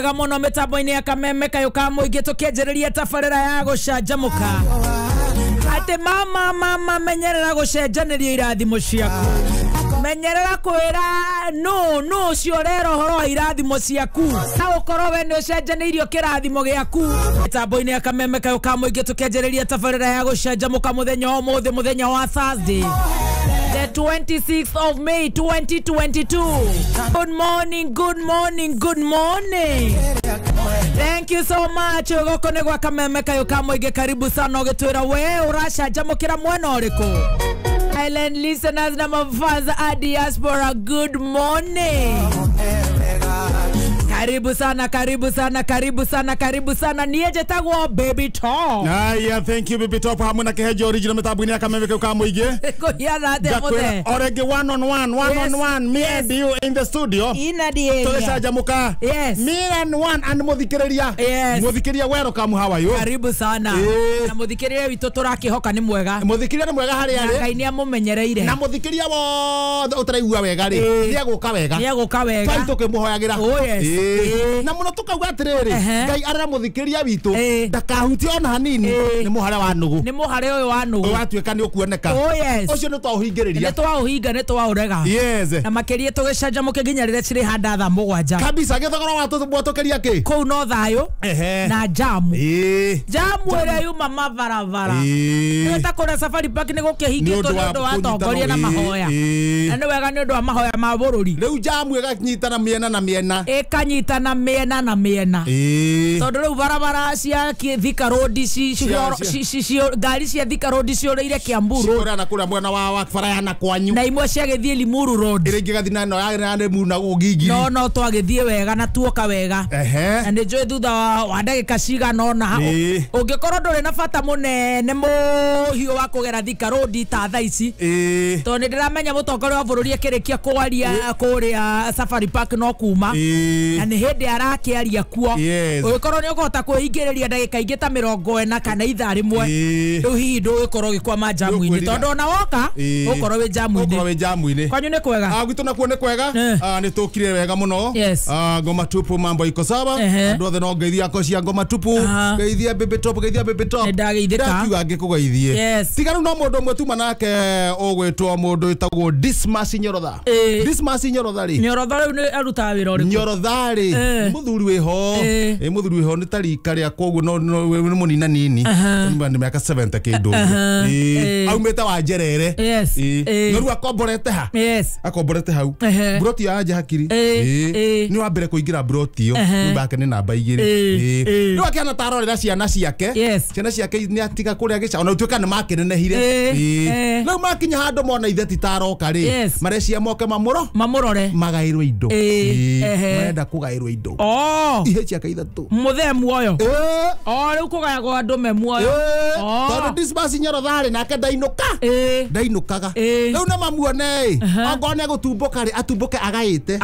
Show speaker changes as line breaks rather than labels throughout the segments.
Gamono metaboini ya kameme kayo kamo igeto kejereria tafarera ya gushajamuka ate mama menyerera gushajaneria irathimo ciaku menyerera kwira no cio rero horo irathimo ciaku na ukoro we ni ushajaneirio kirathimo giaku metaboini ya kameme kayo kamo igeto kejereria tafarera ya gushajamuka muthenya wa Thursday the 26th of May 2022. Good morning. Thank you so much. Gokone gwa kameme kayo kamoige karibu sana ogitwira we urasha jamukira mwena uriko. Island listeners na mavaza a diaspora, good morning. Karibu sana nieje tagwo Baby Top.
Yeah, thank you Baby Top. Hamuna kehejo original metabuni akameme kwa muige.
Ko yara de mode.
Orege one on one. Me and you in the studio.
Ina the area.
Tulesha jamuka.
Yes.
Me and one and muthikiriria.
Yes.
Muthikiriria welcome, how are you?
Karibu sana. Na muthikiriria witoto rakihoka ni mwega.
Muthikiriria ni mwega hari ari.
Ngai ni amumenyereire.
Na muthikiriria wo utaraigua wega ri. Ni aguka wega.
Twa
tukimuhoyagira.
Oh yes.
Na muno tukauga atiriri Ngai ara muthikiriria witu ndakahuti ona hanini ni muhare wa nugu
uyu wa nugu
watuika ni ukuoneka
oh yes
ucio ni twauhingiriria
ni twauhinga ni twaurega
yes
na makiria tugicanjamuke nginya rire ciri handa tha mugwanja
kabisa githogoro watubotokeria ki
kou no thayo na jamu jamu ira yuma mabaravara ni ta kura Safari Park ni gukihingitwo ni undu wa tongoria na mahoya na ni wega ni undu wa mahoya ma bururi
riu jamu iganyitana miena na miena
ikanyitana miena na miena tondu riu barabara cia Thika Road ngari cia Thika Road cioreire Kiambu
Road na kura mwena wa Farayana kwanyu
na imwe cia githie Limuru Road
iringi gathina no ya muna ugigi
no twagithie wega na tuoka wega na ni njui thutha wa ndagika cigana ona ungikorwo nduri na bata munene muhiu wa kugera Thika Road ta thaa ici tondu ni ndiramenya mutongoria wa bururi akirikia kwaria kuria Safari Park no kuma na ni hindi arakiaria kuo ugikorwo ni ukota kuingiriria ndagika ingi ta 40 kana ithaa rimwe riu hihi ndugikorwo gikwama jamu-ini tondu ona woka ukorwo wi jamu-ini kwanyu ni kwega
gwitu nakuo ni kwega ni tukire wega muno ngoma tupu mambo iko sawa andu othe no ngeithia ko cia ngoma tupu ngeithia Baby Top
ndageithika
akiuga ngikugeithie tiga no mundu mwe tuma nake ugwitwo mundu itagwo Dismas Nyorotha ri
Nyorotha riu ni aruta wira uriku
Nyorotha ri muthuri wiho ni tarika ria koguo no ni munina nini ni miaka 70 kindu aumete wa Njerere no ru akomborete hau broti ya aje hakiri ni wa mbere kuingira broti yo mbake ni namba igiri ni wakiana tarorera ciana ciake ni atiga kuria gica ona utuika ni makinenehire no makinya handu mona ithe titaroka ri marecia moke mamurore magairwo indo marenda kugairwo indo ihe ciake ithatu
muthemu oyo riu kugayagwo andu me muoyo
tondu Dismas Nyorotha ri nake ndainukaga riu na mamuone angone gutumbuka ri atumbuke agaite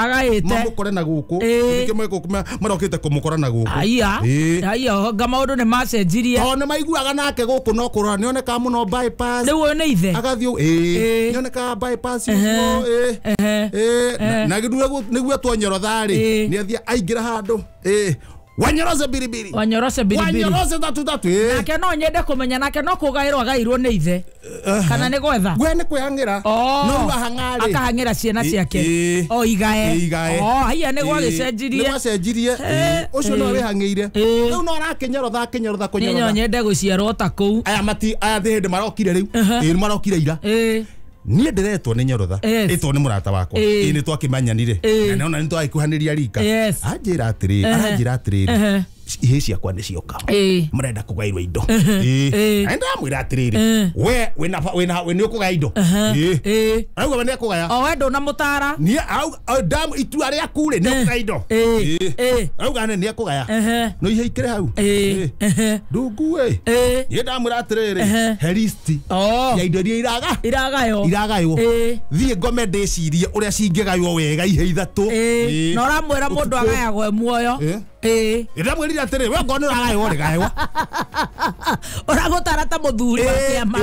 mamukore na guku marokite kumukora na guku aya
ngamaundu ni macenjirie
ona maiguaga nake guku no kurora nioneka muno bypass
riu ni ithe
agathio nioneka bypass na niguo twa Nyorotha ri ni athia aingira handu Wanyorose biribiri tatu
nake no nyende kumenya nake no kugairwo agairwo ni ithe kana ni gwetha
we ni kwihangira no ahangari
akahangira ciana ciake igae haya ni gwagicenjirie ucio no wihangire riu no arakinyorotha kunyorotha ni nyende guciarwo ta kou
aya thinde marokire riu ni marokire ira nie ndiretwo ni Nyorotha itwo ni murata wakwa ni twakimanyanire na ona ni twagikuhaniria rika anjira atiriri ihe ciakwa ni cioka murenda kugairwo indo enda mwira atiriri we ni ukugaya indo auga we ni akugaya
we ndu mutara
ni damu itua ria kure ni ukugaya indo auga ni akugaya no ihe ikire hau ndungu ye ndamwira atiriri heristi ya indo iria iragayo thie ngome ndicirie uria cingigaywo wega ihe ithatu
no ramwira mundu agayagwo muoyo
ndamwirira atiri we ngone uragayo rigayo
uragutarata muthuri wa kiama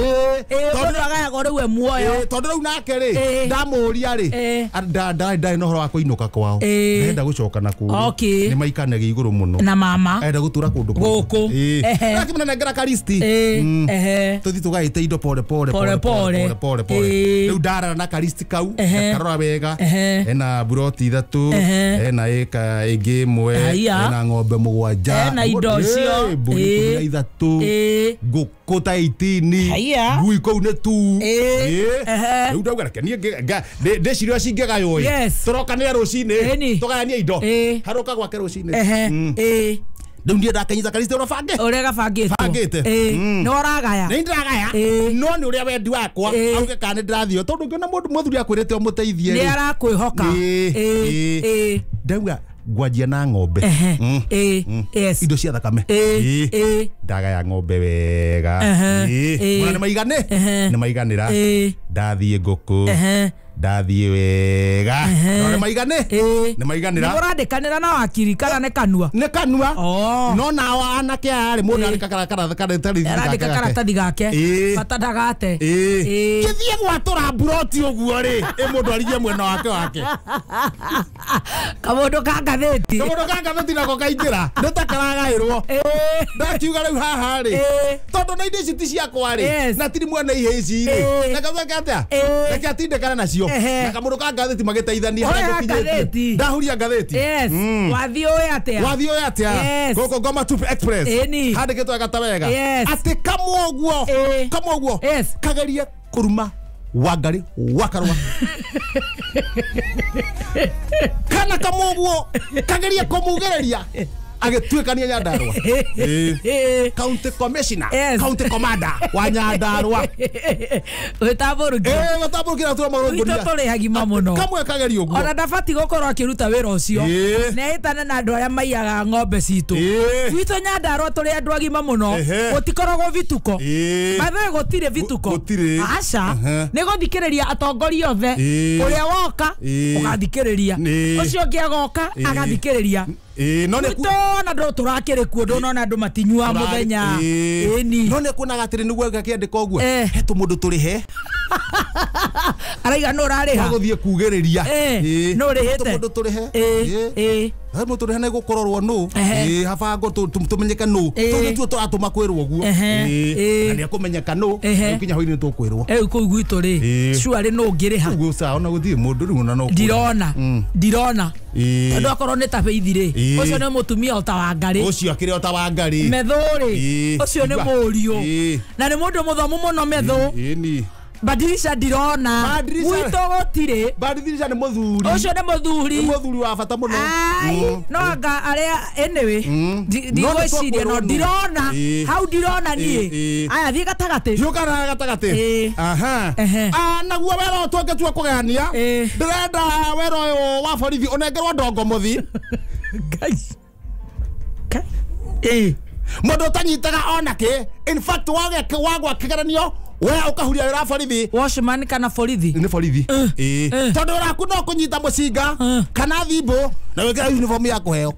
tondu uragayo riu muoyo
tondu riu nake ri ndamuria ri ndai no horo wa kuinuka kwao ndenda gucoka na kuri ni maikanagi iguru muno
na mama
enda gutura kundu
guku
akimena nengera karisti tuthi tugaite indo pole riu ndarara na karisti kau karora wega ena buroti ithatu ena eka ingi imwe ena ng'ombe mugwanja
ena indo cio
ithatu nguku ta 18 ngui kou nĩ tu rĩu ndauga reke niĩ ndĩciria cingĩgayo tũrokanĩra rũcinĩ tũgayanie indo haroka gwake rũcinĩ rĩu ndiĩ ndakanyita karisti ũrĩa gabangĩte
nĩ ũragaya
nĩ ndĩragaya no nĩ ũrĩa wendi wakwa auge kana nĩ ndĩrathio tondũ ngĩona mũndũ mũthuri akwĩrĩte ũmũteithie
nĩ arakwĩhoka
ndauga ngwanjia na ng'ombe indo cia thakame ndagaya ng'ombe wega nĩ maiganĩra ndathiĩ ngũkũ ndathiĩ wega nĩ maiganĩra
nĩ mũrandĩkanĩra na wakiri kana nĩ kanua
no nao anake arĩ mũndũ arĩka
karatathi gake bata ndagate
gĩthiĩ gwatũra mburoti ũguo rĩ mũndũ arigie mwena wake
kamũndũ ka ngathĩti
nako kaingĩra nĩ ta karagaĩrwo ndakiuga rĩu haha rĩ tondũ na indo ici ti ciakwa rĩ na tiri mwene ihĩ ici rĩ na katheka atĩa reke atindĩkane nacio na kamũndũ ka ngathĩti magĩteithania harĩa gũkinyĩte ndahuria ngathĩti
wathiĩ ũyũ atĩa
gũkũ Ngoma Troop Express handĩkĩtwo wega wega atĩ kamũguo kagerie kũruma Wangari wa Karua kana kamũguo kagerie kũmugĩrĩria agĩtuĩkania Nyandarua county commissioner county commander wa Nyandarua
gũtabũrũkĩra tũrĩhagima mũno
kamwe kageria ũguo
ona ndabati gũkorwo akĩruta wĩra ũcio nehĩtane na andũ arĩa maiyaga ng'ombe citũ gwitũ Nyandarua tũrĩ andũ agima mũno gũtikoragwo vituko mathaĩ gũtirĩ vituko aca nĩ gũthikĩrĩria atongoria othe ũrĩa woka ũgathikĩrĩria ũcio ũngĩ agoka agathikĩrĩria na ndo turakire kuo ndo na ndo matinyua muthenya
no ne kunaga atiri niguo gakiandika uguo hetu mundu turihe
araiga no rari ha
guthie kugiriria
no rihete
mundu turihe ha mundu turihe na gukororwo no habango tumenyeka no tu turatuma kwirwo uguo na ni akumenyeka no ukinya hoini tukwirwo
ku gwitu ri shuari no ngiriha
uguo sawa na guthie mundu ri na no
ndirona ndo akorwo ni tabeithiri ucio ni mutumia ota Wangari
ucio akire ota Wangari
methuri ucio ni murio na ni mundu muthomu muno methu badirisha ndirona gwito gutire
badirisha ni muthuri
ucio ni muthuri
wa bata muno
no anga aria enewe ndigwiciria no ndirona hau ndirona nie aya thie gatagate
yukara gatagate aha naguo wera otweke twa kugania ndirenda wera uyu wa borithi unengerwa ndongo muthi mundu tanyitaga onake in fact wagwa kigeranio we ukahuria wera borithi
washman kana borithi
ni borithi tondu raku no kunyita mucinga kana thimbo na wekera uniform ya kuheo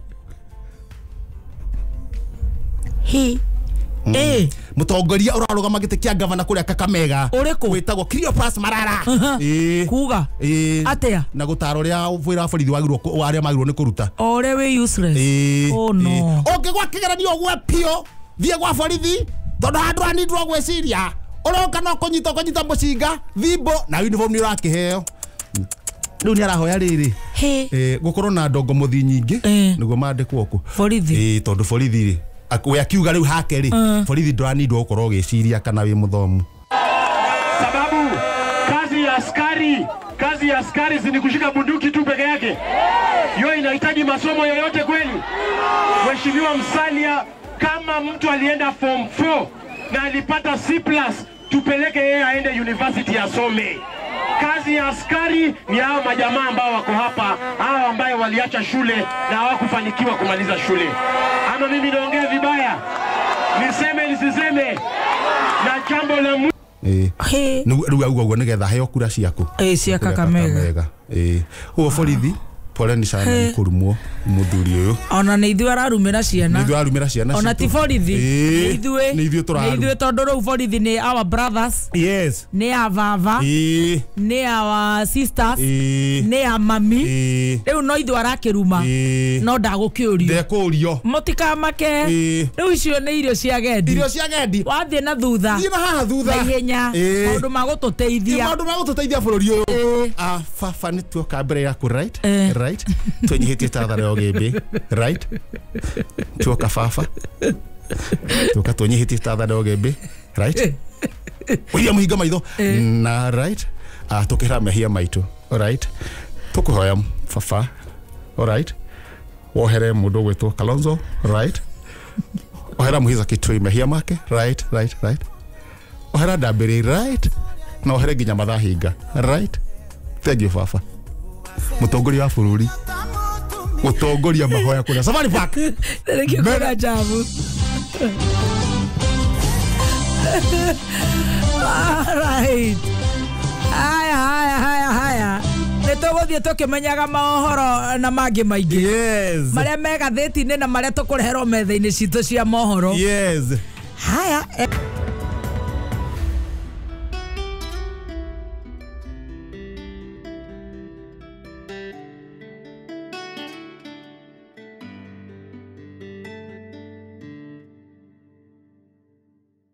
mutongoria urarugama gite kia governor kuria Kakamega witagwo Cleopas Marara
kuga atia
na gutaro ria wira borithi wagirwo aria magirwo ni kuruta
ore we useless oh no
okay gwa kigeranio gwa pio thie gwa borithi tondu handu anindwo gwiciria uroka no kunyita mucinga thimbo na uniform ni urakiheo riu ni arahoya riri gukorwo na ndongo muthi nyingi niguo mandikwo ku
borithi
tondu borithi we akiuga riu hake ri borithi ndranindwo gukorwo giciria kana wi muthomu
sababu kazi ya askari si ni kushika bunduki tu peke yake hiyo inahitaji masomo yoyote kweli Mheshimiwa Musalia kama mtu alienda form 4 na alipata C+ tupeleke yeye aende university asome kazi ya askari ni hao majamaa ambao wako hapa hao ambao waliacha shule na hawakufanikiwa kumaliza shule ama mimi naongea vibaya niseme nisiseme na jambo la
riu auga uguo nigetha heo kura ciaku
cia Kakamega
huo borithi pole ni sana kurumwo muthuri uyu
ona ni ithu ararumira ciana ona ti borithi
ni ithu
tondu riu borithi ni our brothers
yes
ni a baba ni our sisters ni a mami riu no ithu arakiruma no ndagukiurio
ndekurio
mutikamake riu icio ni irio cia gendi wathie na thutha ihenya maundu magututeithia
bururi uyu baba ni tuoka mbere yaku right twenyihitie tathara yo gimbi right tuoka baba tuoka twenyihitie tathara yo gimbi right uya muhinga maitho na right tukira mehia maitu right tukuhoya baba alright wohere mundu gwitwo Kalonzo right ohera muhiza Kitui mehia make right ohera Ndambiri right na ohere nginya Mathahinga right thank you baba mutongoria wa bururi utongoria mahoya kuna Safari Park
thank you kwa jabu alright haya nituguthie tukimenyaga mohoro na mangi maingi
yes
maria me gatheti-ini na maria tukureherwo metha-ini citu cia mohoro
yes
haya